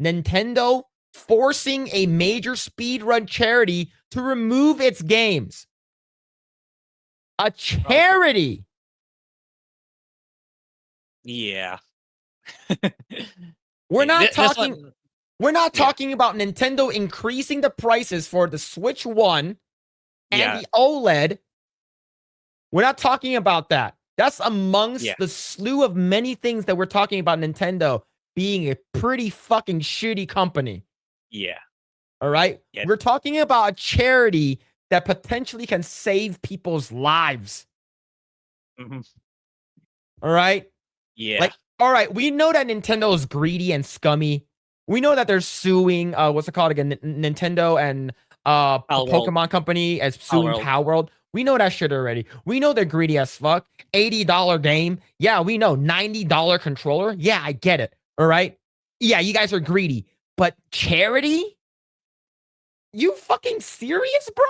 Nintendo forcing a major speedrun charity to remove its games. A charity. Yeah. We're not talking. One, we're not talking about Nintendo increasing the prices for the Switch 1 and the OLED. We're not talking about that. That's amongst the slew of many things that we're talking about Nintendo being a pretty fucking shitty company. Yeah. All right? Yeah. We're talking about a charity that potentially can save people's lives. Mm-hmm. All right? Yeah. Like, all right, we know that Nintendo is greedy and scummy. We know that they're suing, what's it called again? Nintendo and the Pokemon company as suing Palworld. We know that shit already. We know they're greedy as fuck. $80 game. Yeah, we know. $90 controller. Yeah, I get it. All right? Yeah, you guys are greedy. But charity? You fucking serious, bro?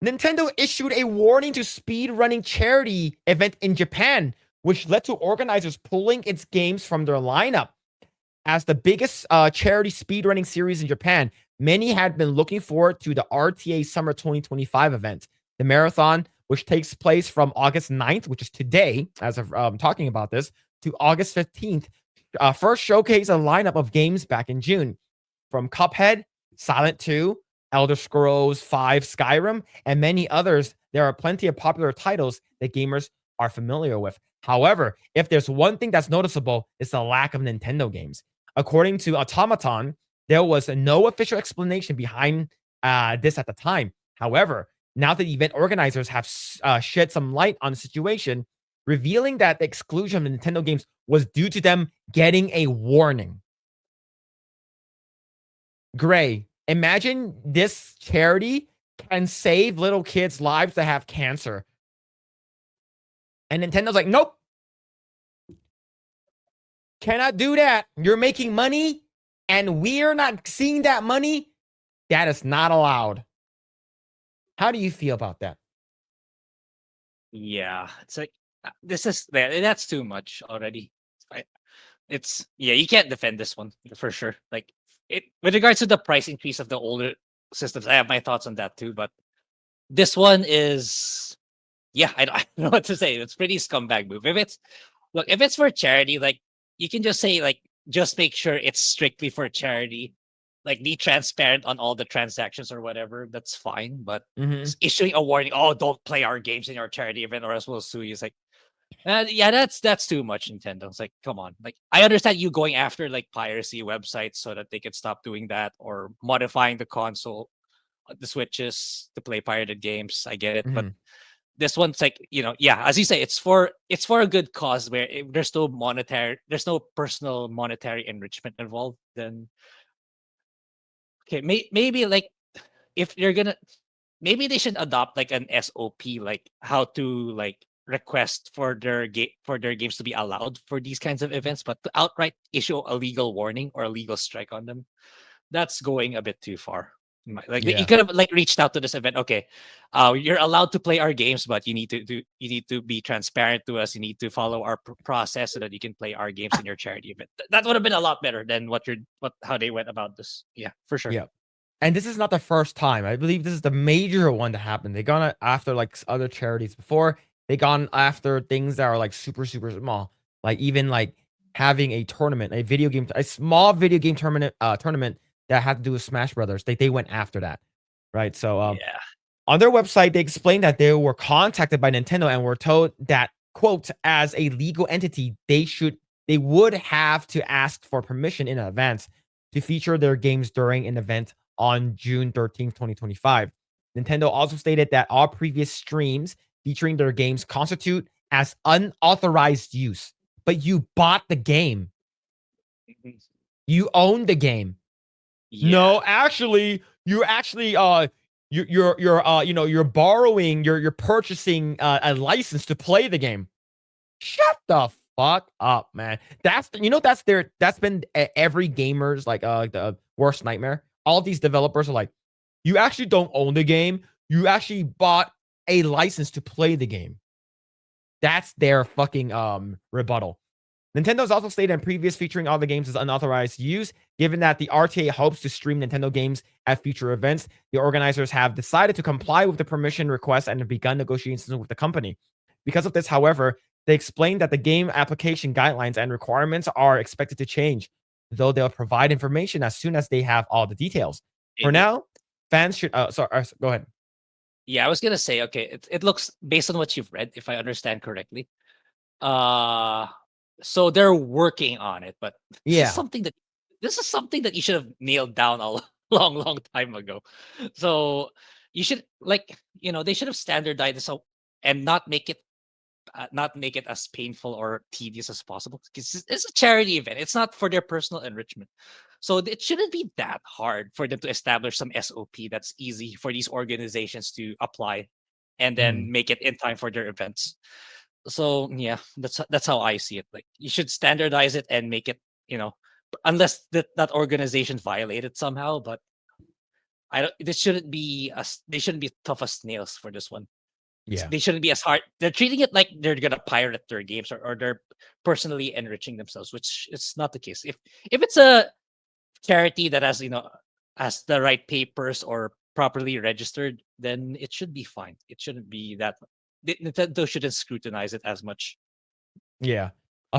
Nintendo issued a warning to speedrunning charity event in Japan, which led to organizers pulling its games from their lineup. As the biggest charity speedrunning series in Japan, many had been looking forward to the RTA Summer 2025 event. The marathon, which takes place from August 9th, which is today, as of talking about this, to August 15th, first showcased a lineup of games back in June. From Cuphead, Silent 2, Elder Scrolls 5 Skyrim, and many others, there are plenty of popular titles that gamers are familiar with. However, if there's one thing that's noticeable, it's the lack of Nintendo games. According to Automaton, there was no official explanation behind this at the time. However, now the event organizers have shed some light on the situation, revealing that the exclusion of Nintendo games was due to them getting a warning. Grae, imagine this charity can save little kids' lives that have cancer. And Nintendo's like, nope. Cannot do that. You're making money and we're not seeing that money. That is not allowed. How do you feel about that? Yeah, it's like that's too much already. It's you can't defend this one for sure. Like with regards to the price increase of the older systems, I have my thoughts on that too. But this one is, I don't know what to say. It's pretty scumbag move. If it's for charity, like you can just say like just make sure it's strictly for charity. Like be transparent on all the transactions or whatever. That's fine. But issuing a warning, oh, don't play our games in your charity event or else we'll sue you. It's like, that's too much, Nintendo. It's like, come on. Like, I understand you going after like piracy websites so that they can stop doing that or modifying the console, the switches to play pirated games. I get it, but this one's like, as you say, it's for a good cause where there's no personal monetary enrichment involved. Then, okay, maybe like if you're gonna, maybe they should adopt like an SOP, like how to like request for their games to be allowed for these kinds of events, but to outright issue a legal warning or a legal strike on them, that's going a bit too far. You could have like reached out to this event. Okay, you're allowed to play our games, but you need to be transparent to us. You need to follow our process so that you can play our games in your charity event. That would have been a lot better than how they went about this. Yeah, for sure. Yeah. And this is not the first time. I believe this is the major one to happen. They gone after like other charities before. They gone after things that are like super, super small. Like even like having a tournament, a small video game tournament that had to do with Smash Brothers. They went after that. Right. So on their website, they explained that they were contacted by Nintendo and were told that, quote, as a legal entity, they would have to ask for permission in advance to feature their games during an event on June 13th, 2025. Nintendo also stated that all previous streams featuring their games constitute as unauthorized use. But you bought the game. You own the game. Yeah. No, actually, you're borrowing, you're purchasing a license to play the game. Shut the fuck up, man. That's been every gamer's like the worst nightmare. All these developers are like, you actually don't own the game. You actually bought a license to play the game. That's their fucking rebuttal. Nintendo's also stated in previous featuring all the games as unauthorized use. Given that the RTA hopes to stream Nintendo games at future events, the organizers have decided to comply with the permission request and have begun negotiations with the company. Because of this, however, they explained that the game application guidelines and requirements are expected to change, though they'll provide information as soon as they have all the details. For now, fans should. Go ahead. Yeah, I was gonna say, okay, it looks based on what you've read, if I understand correctly. So they're working on it, but this Yeah. is something that you should have nailed down a long time ago. So you should they should have standardized this and not make it as painful or tedious as possible. Because it's a charity event. It's not for their personal enrichment. So it shouldn't be that hard for them to establish some SOP that's easy for these organizations to apply and then make it in time for their events. So yeah, that's how I see it. Like you should standardize it and make it, unless that organization violated somehow, but I don't this shouldn't be they shouldn't be tough as nails for this one. Yeah. They shouldn't be as hard. They're treating it like they're gonna pirate their games or they're personally enriching themselves, which is not the case. If it's a charity that has the right papers or properly registered, then it should be fine. It shouldn't be that Nintendo shouldn't scrutinize it as much. Yeah.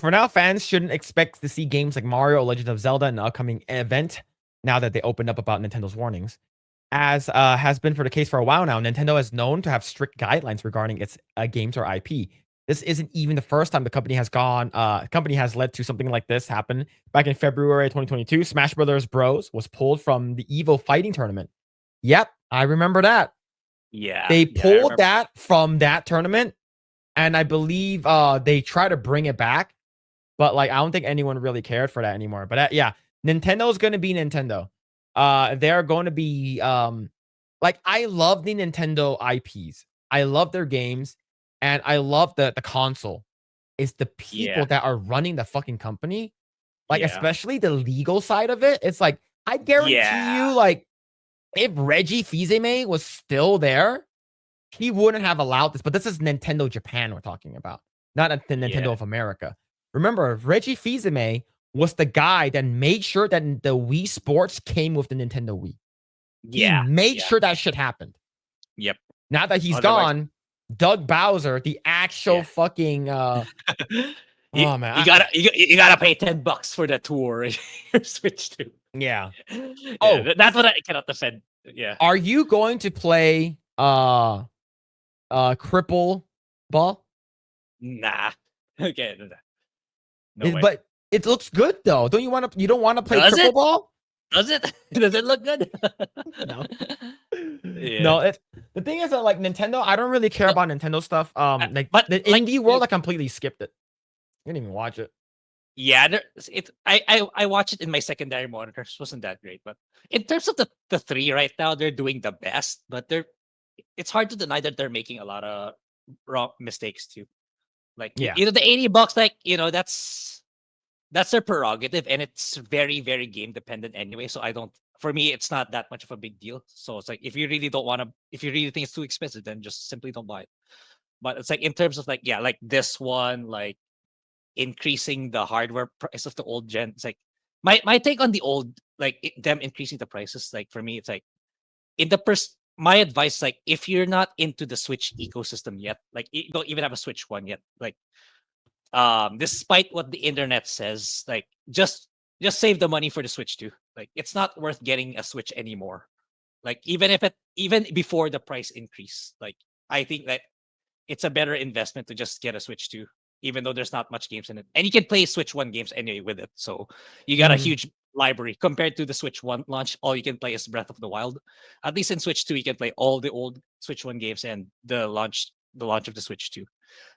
For now, fans shouldn't expect to see games like Mario or Legend of Zelda in an upcoming event now that they opened up about Nintendo's warnings. As has been for the case for a while now, Nintendo is known to have strict guidelines regarding its games or IP. This isn't even the first time the company has led to something like this happen. Back in February 2022, Smash Brothers Bros. Was pulled from the EVO fighting tournament. Yep, I remember that. Yeah. They yeah, I pulled remember. that from that tournament, and I believe they try to bring it back, but like I don't think anyone really cared for that anymore. But yeah, Nintendo's gonna be Nintendo. They're going to be like I love the Nintendo IPs. I love their games, and I love the console. It's the people Yeah. that are running the fucking company, like Yeah. especially the legal side of it. It's like I guarantee Yeah. you, like if Reggie Fils-Aimé was still there, he wouldn't have allowed this. But this is Nintendo Japan we're talking about, not the Nintendo Yeah. of America. Remember, Reggie Fils-Aimé was the guy that made sure that the Wii Sports came with the Nintendo Wii. He Yeah. made Yeah. sure that shit happened. Yep. Now that he's Otherwise, gone, Doug Bowser, the actual Yeah. fucking you, oh man, you gotta you gotta pay $10 for that tour. Switch to. yeah. Yeah, Oh, that's what I cannot defend. Yeah. are you going to play Cripple Ball? Nah. Okay. No way. But it looks good though. Don't you want to? You don't want to play Does Cripple it? Ball? Does it? Does it look good? No. Yeah. No, the thing is that like Nintendo, I don't really care No, about Nintendo stuff. Like but the like indie world, I completely skipped it. I didn't even watch it. yeah, I watch it in my secondary monitors. Wasn't that great, but in terms of the three right now, they're doing the best. But it's hard to deny that they're making a lot of wrong mistakes too. Like Yeah. the $80, like that's their prerogative, and it's very very game dependent anyway. So I don't. For me, it's not that much of a big deal. So it's like if you really don't want to, if you really think it's too expensive, then just simply don't buy it. But it's like in terms of like like this one, like increasing the hardware price of the old gen. It's like my take on the old, like them increasing the prices. Like for me, it's like in the my advice, like if you're not into the Switch ecosystem yet, like you don't even have a Switch One yet, like despite what the internet says, like just save the money for the Switch 2. Like it's not worth getting a Switch anymore. Like even before the price increase, like I think that it's a better investment to just get a Switch 2, even though there's not much games in it. And you can play Switch 1 games anyway with it. So you got a huge library compared to the Switch 1 launch. All you can play is Breath of the Wild. At least in Switch 2, you can play all the old Switch 1 games and the launch of the Switch 2.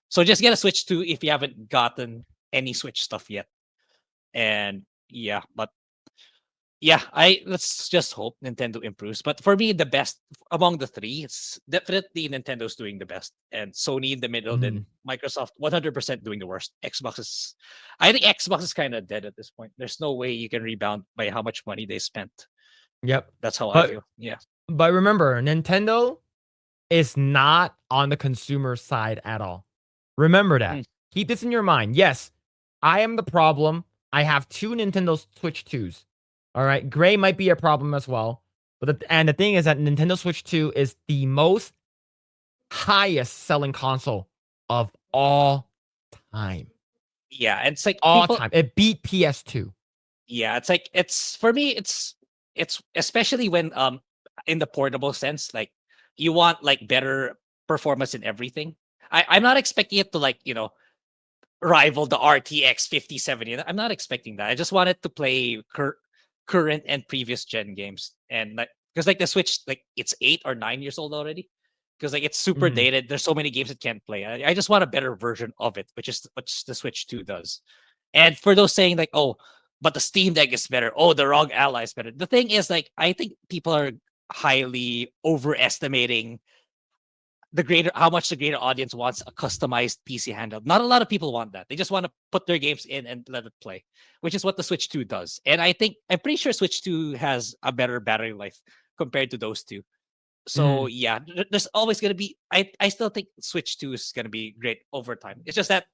So just get a Switch 2 if you haven't gotten any Switch stuff yet. And yeah, but yeah, let's just hope Nintendo improves. But for me, the best among the three, it's definitely Nintendo's doing the best, and Sony in the middle, then Microsoft 100% doing the worst. I think Xbox is kind of dead at this point. There's no way you can rebound by how much money they spent. Yep. That's how I feel. Yeah. But remember, Nintendo is not on the consumer side at all. Remember that. Keep this in your mind. Yes, I am the problem. I have 2 Nintendo Switch 2s. All right, Grae might be a problem as well. But the thing is that Nintendo Switch 2 is the most highest selling console of all time. Yeah, and it's like All people. time. It beat PS2. Yeah, it's like it's for me. It's especially when in the portable sense, like you want like better performance in everything. I'm not expecting it to like rival the RTX 5070. I'm not expecting that. I just wanted to play current and previous gen games, and like because like the Switch, like it's 8 or 9 years old already. Because like it's super Mhm. dated. There's so many games it can't play. I just want a better version of it, which the Switch 2 does. And for those saying like, oh, but the Steam Deck is better. Oh, the ROG Ally is better. The thing is, like, I think people are highly overestimating how much the greater audience wants a customized PC handheld. Not a lot of people want that. They just want to put their games in and let it play, which is what the Switch 2 does. And I'm pretty sure Switch 2 has a better battery life compared to those two. So Mhm. yeah, there's always gonna be. I still think Switch 2 is gonna be great over time. It's just that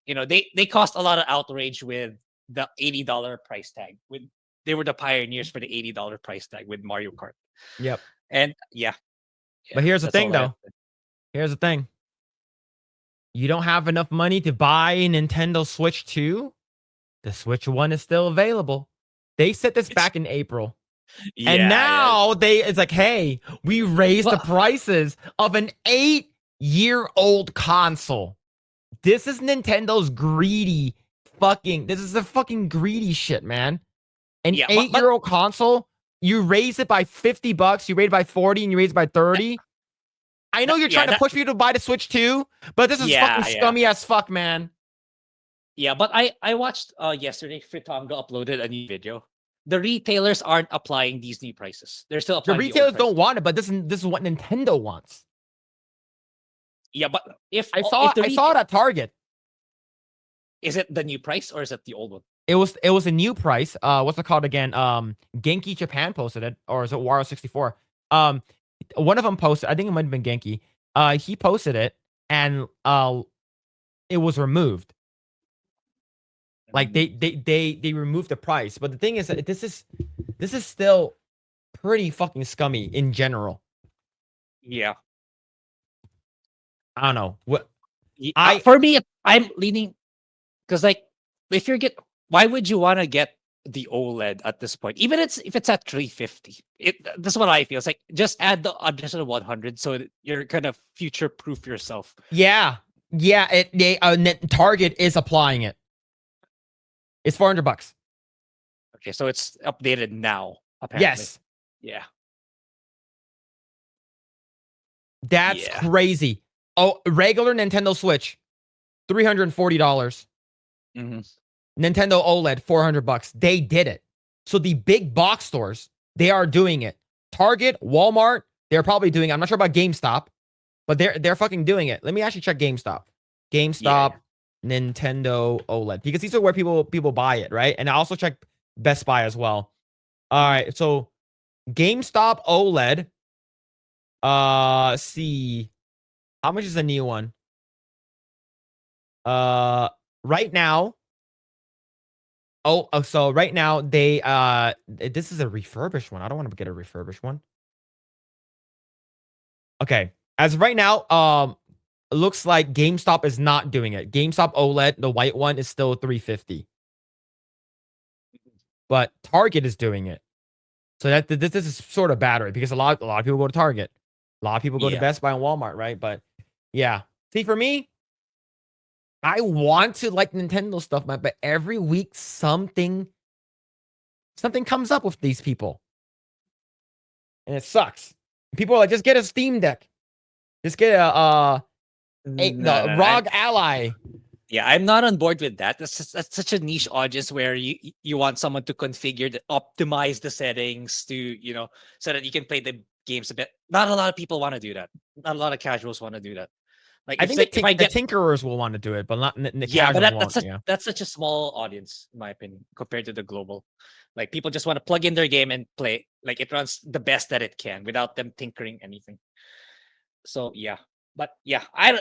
they cost a lot of outrage with the $80 price tag. They were the pioneers for the $80 price tag with Mario Kart. Yep. And yeah, But yeah, here's the that's thing all I have. though. Here's the thing. You don't have enough money to buy a Nintendo Switch 2? The Switch 1 is still available. They said this It's back in April. And yeah, yeah. now it's like, hey, we raised the Well, prices of an 8-year-old console. This is Nintendo's greedy this is the fucking greedy shit, man. An yeah, but 8-year-old console, you raise it by $50, you raise it by 40, and you raise it by 30. I know you're yeah, trying to push people to buy the Switch 2, but this is fucking yeah. scummy as fuck, man. Yeah, but I watched yesterday Fritonga uploaded a new video. The retailers aren't applying these new prices. They're still The applying the old retailers don't prices. want it, but this is what Nintendo wants. Yeah, but I if saw the I saw it at Target. is it the new price or is it the old one? It was a new price. What's it called again? Genki Japan posted it, or is it Waro64? Um, one of them posted. I think it might have been Genki. He posted it, and it was removed. Like they removed the price. But the thing is that this is still pretty fucking scummy in general. Yeah. I don't know what I For me, I'm leaning because like if you're get why would you want to get the OLED at this point? Even if it's at 350. This is what I feel. It's like just add the additional 100 so that you're gonna future proof yourself. yeah. Target is applying it. It's $400. Okay, so it's updated now, apparently. Yes. Yeah. That's Yeah. crazy. Oh, regular Nintendo Switch, $340. hmm Nintendo OLED, $400. They did it. So the big box stores, they are doing it. Target, Walmart, they're probably doing it. I'm not sure about GameStop, but they're fucking doing it. Let me actually check GameStop. Yeah. GameStop, Nintendo OLED, because these are where people buy it, right? And I also check Best Buy as well. All Mhm. right, so GameStop OLED. See, how much is the new one? Uh, right now. So right now this is a refurbished one. I don't want to get a refurbished one. Okay, as of right now, it looks like GameStop is not doing it. GameStop OLED, the white one, is still 350, but Target is doing it. So this is sort of battery because a lot of people go to Target, a lot of people go to Yeah. Best Buy and Walmart, right? But yeah, see, for me, I want to like Nintendo stuff, man, but every week something comes up with these people, and it sucks. People are like, just get a Steam Deck, just get No, the no, no. ROG Ally. Yeah, I'm not on board with that. That's such a niche audience where you want someone to optimize the settings to, so that you can play the games a bit. Not a lot of people want to do that. Not a lot of casuals want to do that. Like I if think like if I the get tinkerers will want to do it, but not the yeah, but casuals won't. Yeah. that's such a small audience in my opinion compared to the global. Like people just want to plug in their game and play. Like it runs the best that it can without them tinkering anything. So yeah, but yeah, I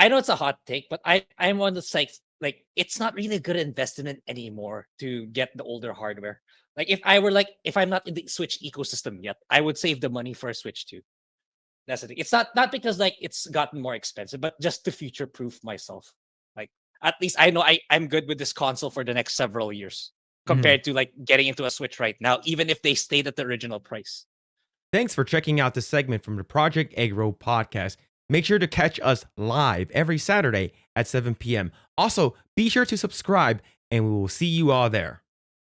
know it's a hot take, but I'm one that's like like it's not really a good investment anymore to get the older hardware. Like if I'm not in the Switch ecosystem yet, I would save the money for a Switch 2. That's the thing. It's not because like it's gotten more expensive, but just to future proof myself. Like at least I know I'm good with this console for the next several years compared to like getting into a Switch right now, even if they stayed at the original price. Thanks for checking out this segment from the Project Eggroll podcast. Make sure to catch us live every Saturday at 7 p.m. Also, be sure to subscribe, and we will see you all there.